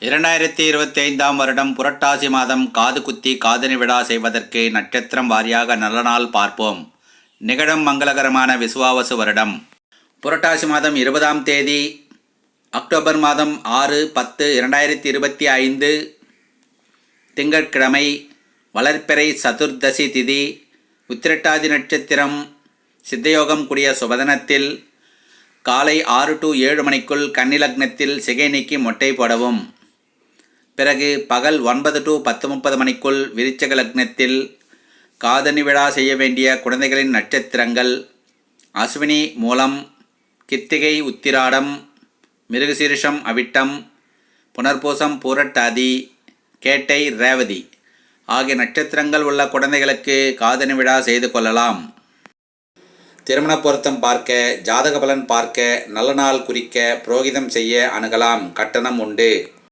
2025ஆம் வருடம் புரட்டாசி மாதம் காது குத்தி காதணி விழா செய்வதற்கு நட்சத்திரம் வாரியாக நல்ல நாள் பார்ப்போம். நிகழும் மங்களகரமான விசுவாவசு வருடம் புரட்டாசி மாதம் 20ஆம் தேதி அக்டோபர் மாதம் 6-10-2025 திங்கட்கிழமை வளர்பிறை சதுர்தசி திதி உத்திரட்டாதி நட்சத்திரம் சித்தயோகம் கூடிய சுபதனத்தில் காலை 6 to 7 மணிக்குள் கன்னிலக்னத்தில் சிகை நீக்கி மொட்டை போடவும். பிறகு பகல் 9 to 10:30 மணிக்குள் விருச்சிக லக்னத்தில் காதணி விழா செய்ய வேண்டிய குழந்தைகளின் நட்சத்திரங்கள் அஸ்வினி மூலம், கிருத்திகை உத்திராடம், மிருகசீரிஷம் அவிட்டம், புனர்பூசம் பூரட்டாதி, கேட்டை ரேவதி ஆகிய நட்சத்திரங்கள் உள்ள குழந்தைகளுக்கு காதணி விழா செய்து கொள்ளலாம். திருமண பொருத்தம் பார்க்க, ஜாதக பலன் பார்க்க, நல்ல நாள் குறிக்க புரோகிதம் செய்ய அணுகலாம். கட்டணம் உண்டு.